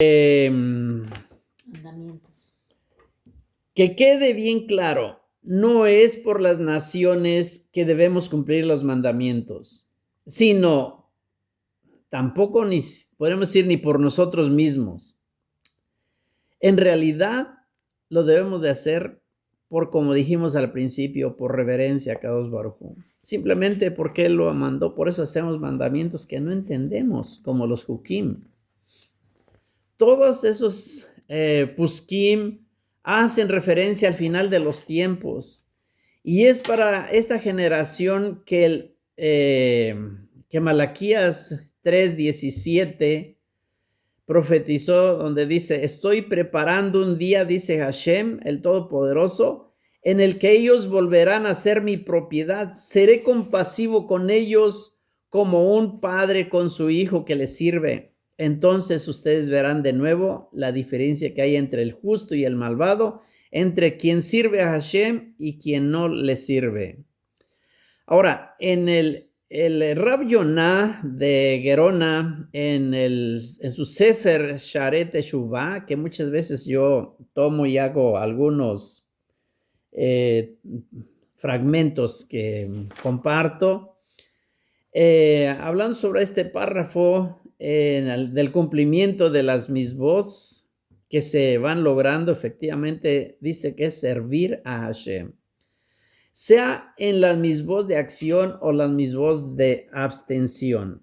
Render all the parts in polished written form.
Mandamientos. Que quede bien claro, no es por las naciones que debemos cumplir los mandamientos, sino tampoco ni podemos decir ni por nosotros mismos. En realidad lo debemos de hacer por, como dijimos al principio, por reverencia a Kadosh Baruj Hu. Simplemente porque Él lo mandó, por eso hacemos mandamientos que no entendemos, como los hukim. Todos esos puskim hacen referencia al final de los tiempos. Y es para esta generación que Malaquías 3:17 profetizó, donde dice: estoy preparando un día, dice Hashem, el Todopoderoso, en el que ellos volverán a ser mi propiedad. Seré compasivo con ellos como un padre con su hijo que le sirve. Entonces ustedes verán de nuevo la diferencia que hay entre el justo y el malvado, entre quien sirve a Hashem y quien no le sirve. Ahora, en el Rab Yonah de Gerona, en su Sefer Sharet Teshuvah, que muchas veces yo tomo y hago algunos fragmentos que comparto, hablando sobre este párrafo del cumplimiento de las misbot que se van logrando, efectivamente dice que es servir a Hashem, sea en las misbot de acción o las misbot de abstención.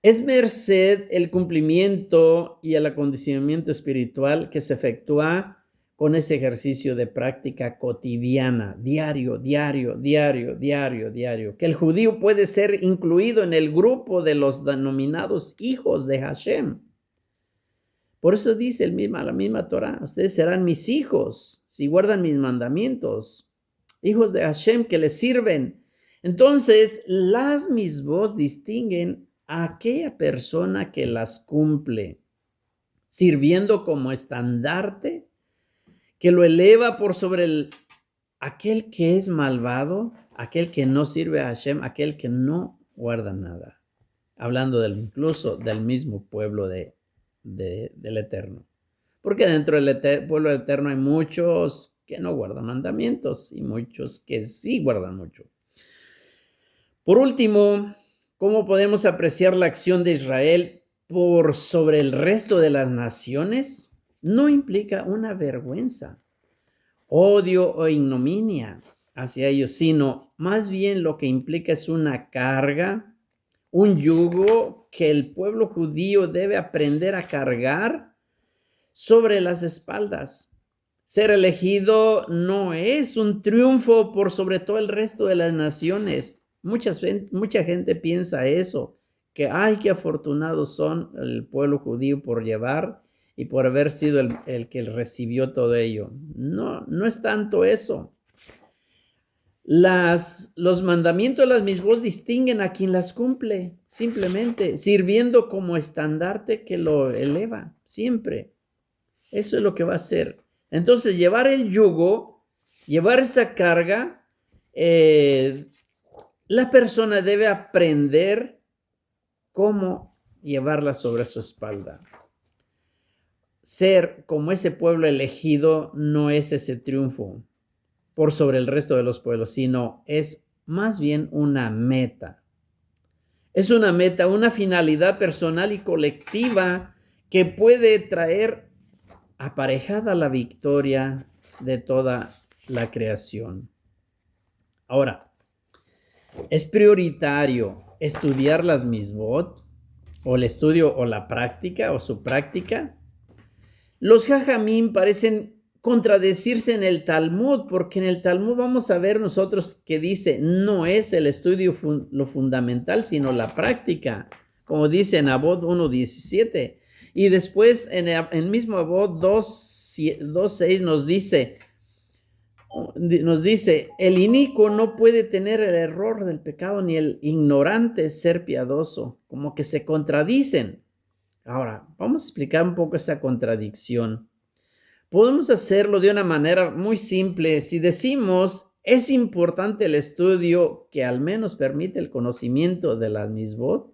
Es merced el cumplimiento y el acondicionamiento espiritual que se efectúa con ese ejercicio de práctica cotidiana, diario, que el judío puede ser incluido en el grupo de los denominados hijos de Hashem. Por eso dice la misma Torah: ustedes serán mis hijos si guardan mis mandamientos, hijos de Hashem que les sirven. Entonces, las misbot distinguen a aquella persona que las cumple, sirviendo como estandarte, que lo eleva por sobre aquel que es malvado, aquel que no sirve a Hashem, aquel que no guarda nada. Hablando incluso del mismo pueblo del Eterno. Porque dentro del pueblo eterno hay muchos que no guardan mandamientos y muchos que sí guardan mucho. Por último, ¿cómo podemos apreciar la acción de Israel por sobre el resto de las naciones? No implica una vergüenza, odio o ignominia hacia ellos, sino más bien lo que implica es una carga, un yugo que el pueblo judío debe aprender a cargar sobre las espaldas. Ser elegido no es un triunfo por sobre todo el resto de las naciones. Mucha gente piensa eso, que ay, qué afortunados son el pueblo judío por llevar y por haber sido el que recibió todo ello. No, no es tanto eso. Los mandamientos de las misbot distinguen a quien las cumple, simplemente sirviendo como estandarte que lo eleva, siempre. Eso es lo que va a hacer. Entonces, llevar el yugo, llevar esa carga, la persona debe aprender cómo llevarla sobre su espalda. Ser como ese pueblo elegido no es ese triunfo por sobre el resto de los pueblos, sino es más bien una meta. Es una meta, una finalidad personal y colectiva que puede traer aparejada la victoria de toda la creación. Ahora, es prioritario estudiar las misbot, o el estudio o la práctica o su práctica. Los jajamín parecen contradecirse en el Talmud, porque en el Talmud vamos a ver nosotros que dice no es el estudio lo fundamental, sino la práctica, como dice en Abod 1:17. Y después en el mismo Abod 2:6 nos dice, el inicuo no puede tener el error del pecado, ni el ignorante ser piadoso, como que se contradicen. Ahora, vamos a explicar un poco esa contradicción. Podemos hacerlo de una manera muy simple. Si decimos, es importante el estudio que al menos permite el conocimiento de las misbot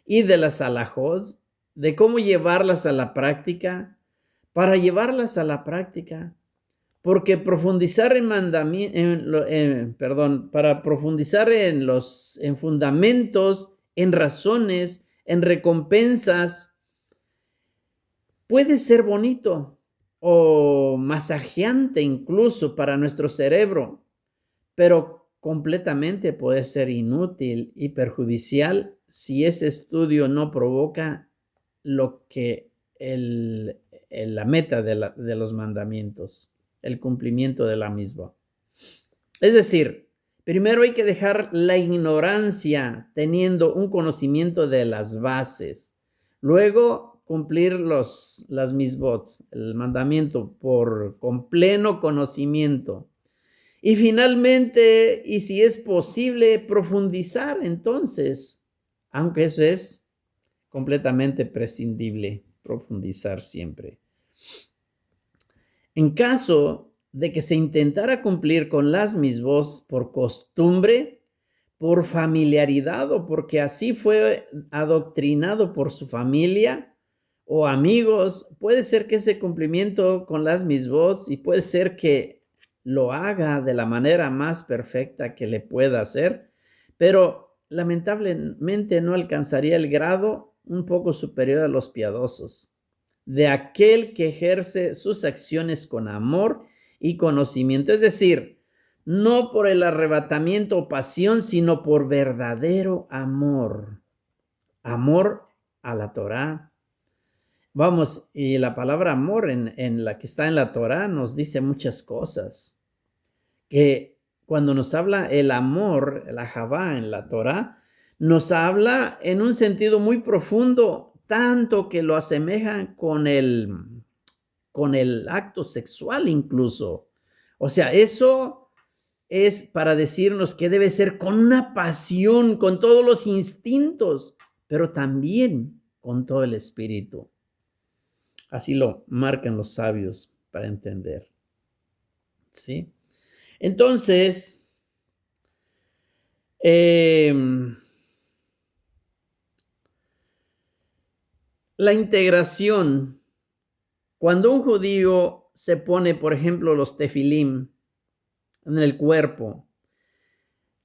y de las alajot, de cómo llevarlas a la práctica, para llevarlas a la práctica, porque profundizar para profundizar en fundamentos, en razones, en recompensas, puede ser bonito o masajeante incluso para nuestro cerebro, pero completamente puede ser inútil y perjudicial si ese estudio no provoca lo que la meta de los mandamientos, el cumplimiento de la misma. Es decir, primero hay que dejar la ignorancia teniendo un conocimiento de las bases. Luego cumplir las misbot, el mandamiento con pleno conocimiento. Y finalmente, y si es posible, profundizar entonces, aunque eso es completamente prescindible, profundizar siempre. En caso de que se intentara cumplir con las misbot por costumbre, por familiaridad o porque así fue adoctrinado por su familia o amigos, puede ser que ese cumplimiento con las misbot y puede ser que lo haga de la manera más perfecta que le pueda hacer, pero lamentablemente no alcanzaría el grado un poco superior a los piadosos, de aquel que ejerce sus acciones con amor y conocimiento, es decir, no por el arrebatamiento o pasión, sino por verdadero amor, amor a la Torá. Vamos, y la palabra amor en la que está en la Torá nos dice muchas cosas, que cuando nos habla el amor, la Javá en la Torá, nos habla en un sentido muy profundo, tanto que lo asemejan con el acto sexual incluso. O sea, eso es para decirnos que debe ser con una pasión, con todos los instintos, pero también con todo el espíritu. Así lo marcan los sabios para entender. ¿Sí? Entonces, la integración, cuando un judío se pone, por ejemplo, los tefilim en el cuerpo,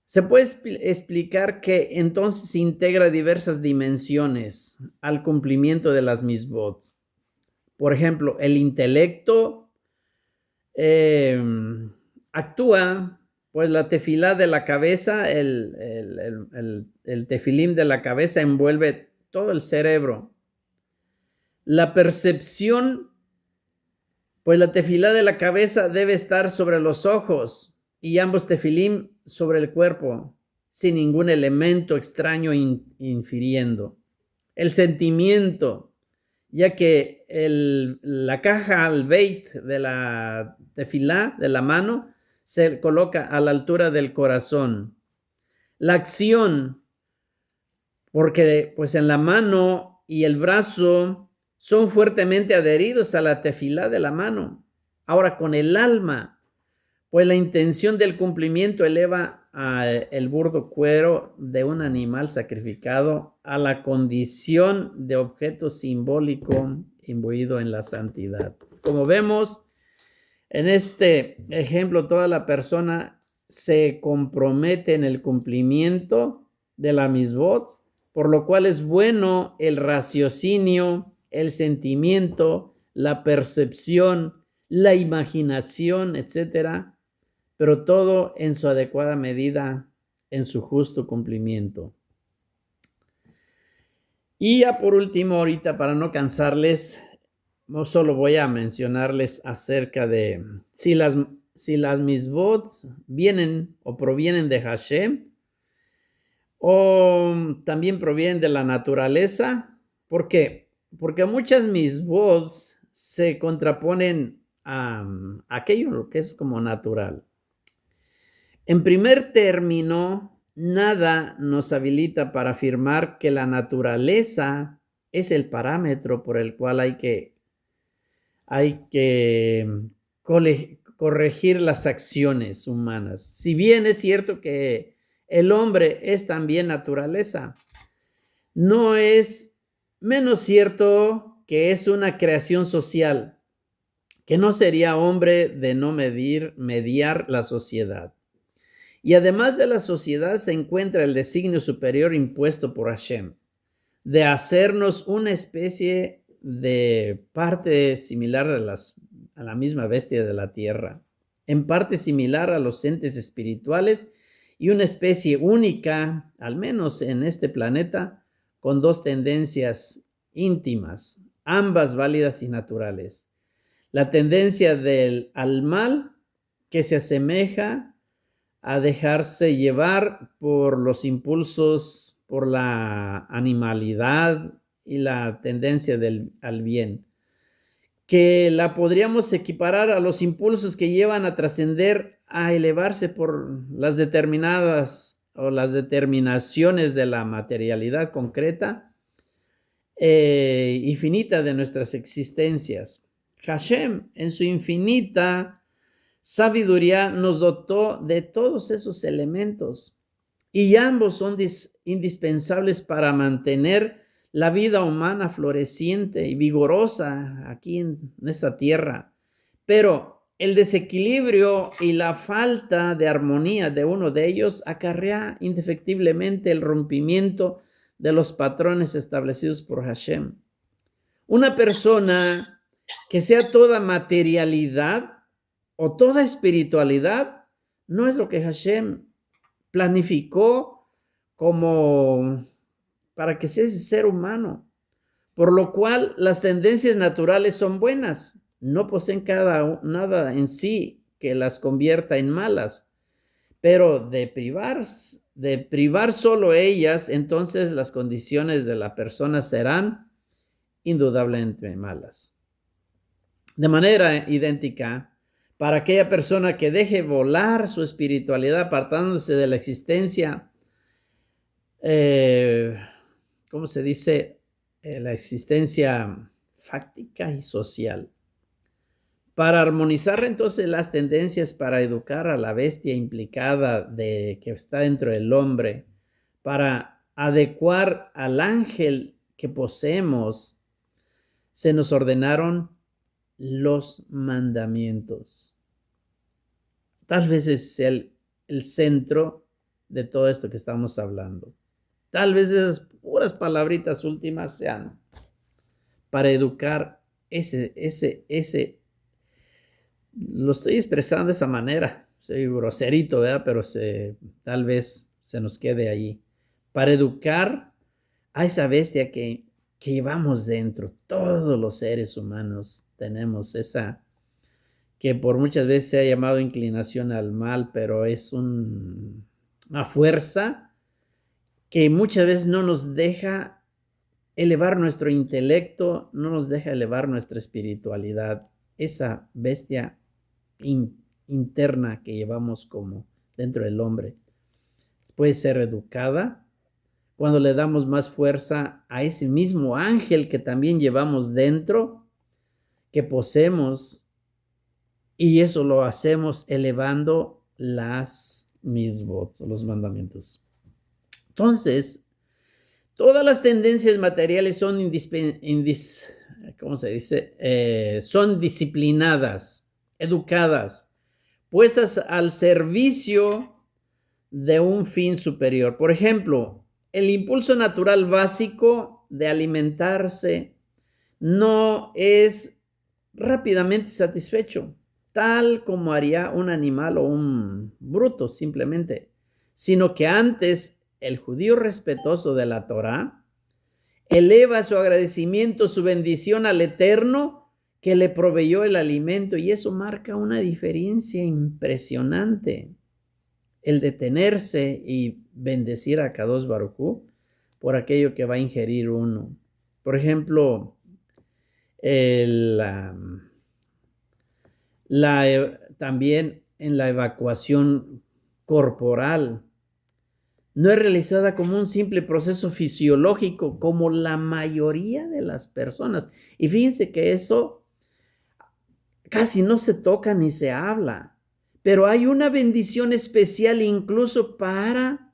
se puede explicar que entonces se integra diversas dimensiones al cumplimiento de las misbot. Por ejemplo, el intelecto actúa, pues la tefilá de la cabeza, el tefilim de la cabeza envuelve todo el cerebro. La percepción, pues la tefilá de la cabeza debe estar sobre los ojos y ambos tefilim sobre el cuerpo, sin ningún elemento extraño infiriendo. El sentimiento, ya que la caja al beit de la tefilá, de la mano, se coloca a la altura del corazón. La acción, porque pues en la mano y el brazo son fuertemente adheridos a la tefilá de la mano. Ahora con el alma, pues la intención del cumplimiento eleva el burdo cuero de un animal sacrificado a la condición de objeto simbólico imbuido en la santidad. Como vemos en este ejemplo, toda la persona se compromete en el cumplimiento de la misbot, por lo cual es bueno el raciocinio, el sentimiento, la percepción, la imaginación, etcétera, pero todo en su adecuada medida, en su justo cumplimiento. Y ya por último, ahorita para no cansarles, no solo voy a mencionarles acerca de si las misbot vienen o provienen de Hashem o también provienen de la naturaleza. ¿Por qué? Porque muchas misbot se contraponen a aquello que es como natural. En primer término, nada nos habilita para afirmar que la naturaleza es el parámetro por el cual hay que corregir las acciones humanas. Si bien es cierto que el hombre es también naturaleza, no es menos cierto que es una creación social, que no sería hombre de no mediar la sociedad. Y además de la sociedad se encuentra el designio superior impuesto por Hashem, de hacernos una especie de parte similar a la misma bestia de la tierra, en parte similar a los entes espirituales y una especie única, al menos en este planeta, con dos tendencias íntimas, ambas válidas y naturales. La tendencia al mal, que se asemeja a dejarse llevar por los impulsos, por la animalidad y la tendencia al bien, que la podríamos equiparar a los impulsos que llevan a trascender, a elevarse por las determinadas o las determinaciones de la materialidad concreta y finita de nuestras existencias. Hashem, en su infinita sabiduría, nos dotó de todos esos elementos y ambos son indispensables para mantener la vida humana floreciente y vigorosa aquí en esta tierra. Pero el desequilibrio y la falta de armonía de uno de ellos acarrea indefectiblemente el rompimiento de los patrones establecidos por Hashem. Una persona que sea toda materialidad o toda espiritualidad no es lo que Hashem planificó como para que sea ese ser humano, por lo cual las tendencias naturales son buenas, no poseen nada en sí que las convierta en malas, pero de privar solo ellas, entonces las condiciones de la persona serán indudablemente malas. De manera idéntica, para aquella persona que deje volar su espiritualidad apartándose de la existencia, ¿cómo se dice? La existencia fáctica y social. Para armonizar entonces las tendencias, para educar a la bestia implicada que está dentro del hombre, para adecuar al ángel que poseemos, se nos ordenaron los mandamientos. Tal vez es el centro de todo esto que estamos hablando. Tal vez esas puras palabritas últimas sean para educar lo estoy expresando de esa manera, soy groserito, ¿verdad? Pero tal vez se nos quede ahí. Para educar a esa bestia que llevamos dentro. Todos los seres humanos tenemos esa, que por muchas veces se ha llamado inclinación al mal, pero es una fuerza que muchas veces no nos deja elevar nuestro intelecto, no nos deja elevar nuestra espiritualidad. Esa bestia interna que llevamos como dentro del hombre puede ser educada cuando le damos más fuerza a ese mismo ángel que también llevamos dentro, que poseemos, y eso lo hacemos elevando las misbot, los mandamientos. Entonces, todas las tendencias materiales son son disciplinadas, educadas, puestas al servicio de un fin superior. Por ejemplo, el impulso natural básico de alimentarse no es rápidamente satisfecho, tal como haría un animal o un bruto simplemente, sino que antes el judío respetuoso de la Torá eleva su agradecimiento, su bendición al Eterno que le proveyó el alimento, y eso marca una diferencia impresionante. El detenerse y bendecir a Kadosh Baruj Hu por aquello que va a ingerir uno. Por ejemplo, también en la evacuación corporal, no es realizada como un simple proceso fisiológico como la mayoría de las personas. Y fíjense que eso casi no se toca ni se habla, pero hay una bendición especial incluso para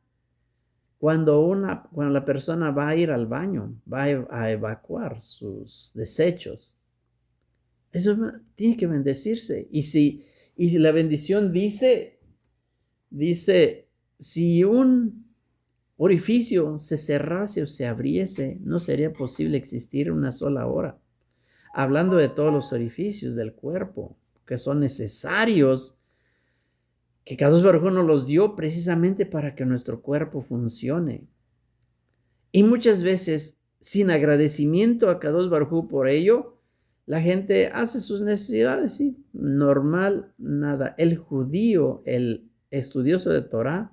cuando la persona va a ir al baño, va a evacuar sus desechos. Eso tiene que bendecirse. Y si la bendición dice, si un orificio se cerrase o se abriese, no sería posible existir una sola hora. Hablando de todos los orificios del cuerpo que son necesarios, que Kadosh Baruj Hu nos los dio precisamente para que nuestro cuerpo funcione. Y muchas veces, sin agradecimiento a Kadosh Baruj Hu por ello, la gente hace sus necesidades, sí, normal, nada. El judío, el estudioso de Torah,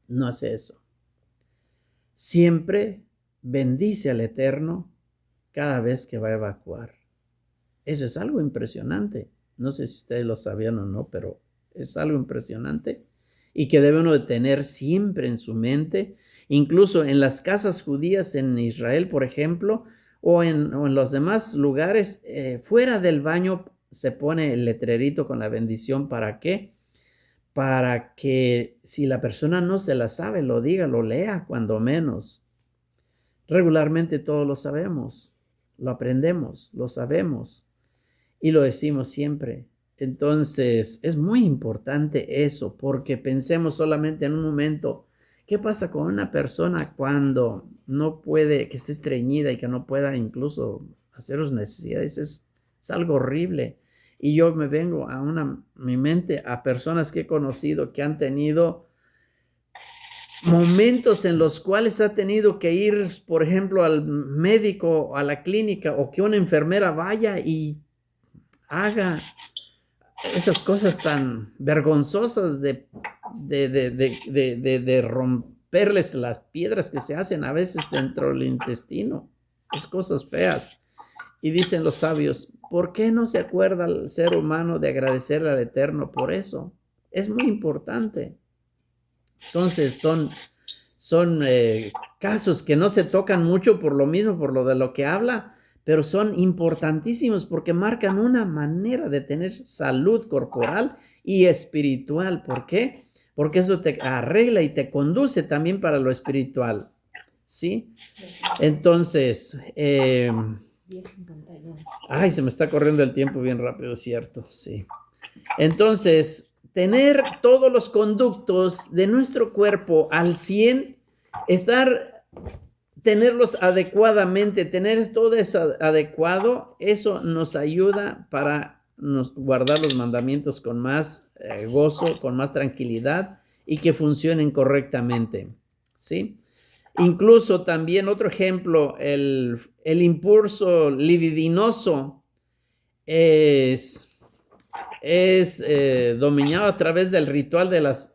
no hace eso. Siempre bendice al Eterno cada vez que va a evacuar. Eso es algo impresionante. No sé si ustedes lo sabían o no, pero es algo impresionante y que debe uno de tener siempre en su mente. Incluso en las casas judías en Israel, por ejemplo, o en los demás lugares, fuera del baño se pone el letrerito con la bendición. ¿Para qué? Para que si la persona no se la sabe, lo diga, lo lea cuando menos. Regularmente todos lo sabemos, lo aprendemos, lo sabemos y lo decimos siempre. Entonces es muy importante eso, porque pensemos solamente en un momento, ¿qué pasa con una persona cuando no puede, que esté estreñida y que no pueda incluso hacer sus necesidades? Es algo horrible. Y yo me vengo a mi mente a personas que he conocido que han tenido momentos en los cuales ha tenido que ir, por ejemplo, al médico, a la clínica, o que una enfermera vaya y haga esas cosas tan vergonzosas de romperles las piedras que se hacen a veces dentro del intestino. Es cosas feas. Y dicen los sabios, ¿por qué no se acuerda el ser humano de agradecerle al Eterno por eso? Es muy importante. Entonces son casos que no se tocan mucho por lo mismo, por lo de lo que habla, pero son importantísimos porque marcan una manera de tener salud corporal y espiritual. ¿Por qué? Porque eso te arregla y te conduce también para lo espiritual. ¿Sí? Entonces, 10:51. ay, se me está corriendo el tiempo bien rápido, ¿cierto? Sí. Entonces, tener todos los conductos de nuestro cuerpo al 100, tenerlos adecuadamente, tener todo eso adecuado, eso nos ayuda para guardar los mandamientos con más gozo, con más tranquilidad y que funcionen correctamente, ¿sí? Incluso también otro ejemplo, el impulso libidinoso es dominado a través del ritual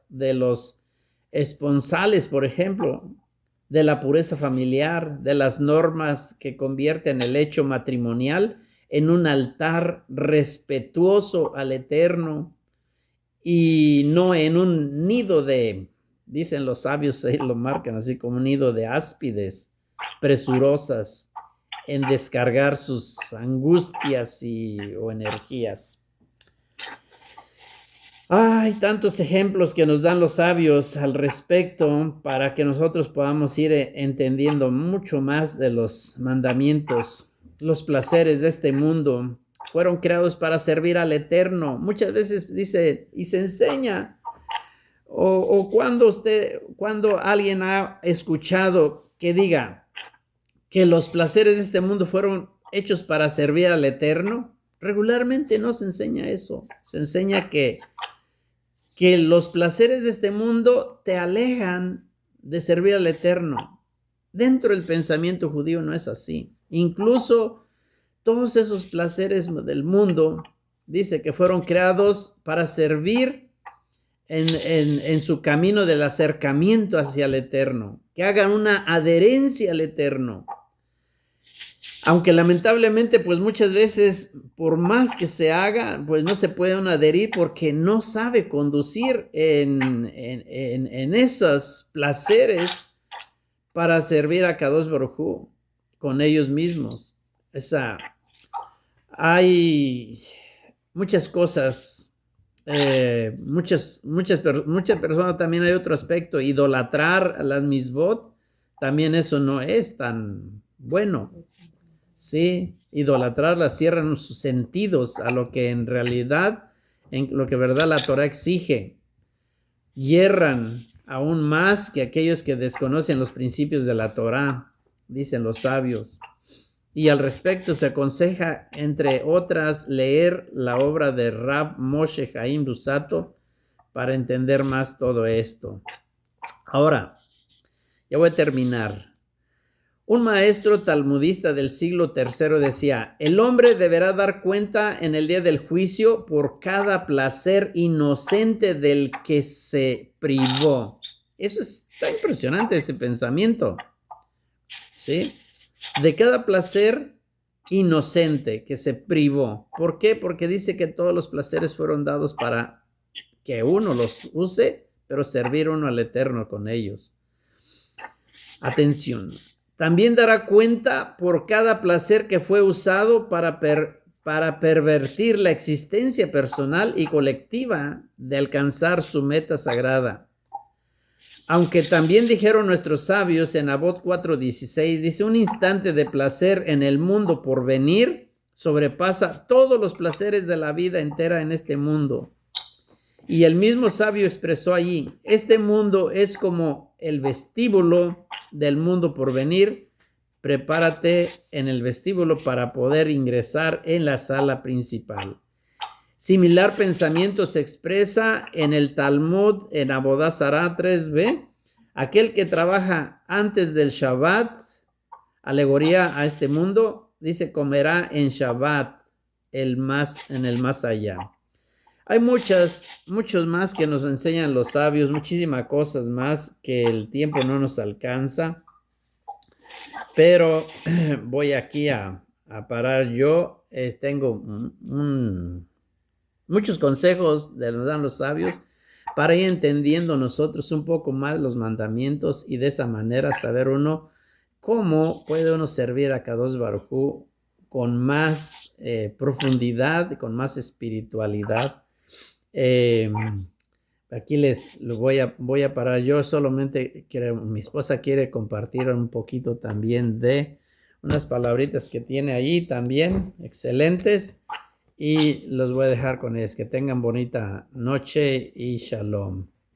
de los esponsales, por ejemplo, de la pureza familiar, de las normas que convierten el hecho matrimonial en un altar respetuoso al Eterno y no en un nido dicen los sabios, ahí lo marcan así como un nido de áspides presurosas en descargar sus angustias o energías. Hay tantos ejemplos que nos dan los sabios al respecto para que nosotros podamos ir entendiendo mucho más de los mandamientos. Los placeres de este mundo fueron creados para servir al Eterno. Muchas veces dice y se enseña, o cuando alguien ha escuchado que diga que los placeres de este mundo fueron hechos para servir al Eterno, regularmente no se enseña eso. Se enseña que los placeres de este mundo te alejan de servir al Eterno. Dentro del pensamiento judío no es así. Incluso todos esos placeres del mundo, dice que fueron creados para servir en su camino del acercamiento hacia el Eterno, que hagan una adherencia al Eterno. Aunque lamentablemente, pues muchas veces, por más que se haga, pues no se puede uno adherir porque no sabe conducir en esos placeres para servir a Kadosh Baruj Hu con ellos mismos. Hay muchas cosas muchas personas también hay otro aspecto, idolatrar a las misbot, también eso no es tan bueno. Sí, idolatrarlas cierran sus sentidos a lo que en realidad, en lo que verdad la Torah exige. Hierran aún más que aquellos que desconocen los principios de la Torah, dicen los sabios. Y al respecto se aconseja, entre otras, leer la obra de Rab Moshe Chaim Luzzatto para entender más todo esto. Ahora, ya voy a terminar. Un maestro talmudista del siglo III decía, el hombre deberá dar cuenta en el día del juicio por cada placer inocente del que se privó. Eso está impresionante, ese pensamiento. ¿Sí? De cada placer inocente que se privó. ¿Por qué? Porque dice que todos los placeres fueron dados para que uno los use, pero servir uno al Eterno con ellos. Atención. También dará cuenta por cada placer que fue usado para pervertir la existencia personal y colectiva de alcanzar su meta sagrada. Aunque también dijeron nuestros sabios en Abot 4:16, dice, un instante de placer en el mundo por venir sobrepasa todos los placeres de la vida entera en este mundo. Y el mismo sabio expresó allí, este mundo es como el vestíbulo del mundo por venir. Prepárate en el vestíbulo para poder ingresar en la sala principal. Similar pensamiento se expresa en el Talmud en Abodá Zará 3b. Aquel que trabaja antes del Shabbat, alegoría a este mundo, dice comerá en Shabbat, en el más allá. Hay muchos más que nos enseñan los sabios, muchísimas cosas más que el tiempo no nos alcanza. Pero voy aquí a parar yo. Tengo muchos consejos que nos dan los sabios para ir entendiendo nosotros un poco más los mandamientos y de esa manera saber uno cómo puede uno servir a Kadosh Baruj Hu con más profundidad, con más espiritualidad. Aquí lo voy a parar. Yo solamente mi esposa quiere compartir un poquito también de unas palabritas que tiene ahí también, excelentes. Y los voy a dejar con ellas. Que tengan bonita noche y shalom.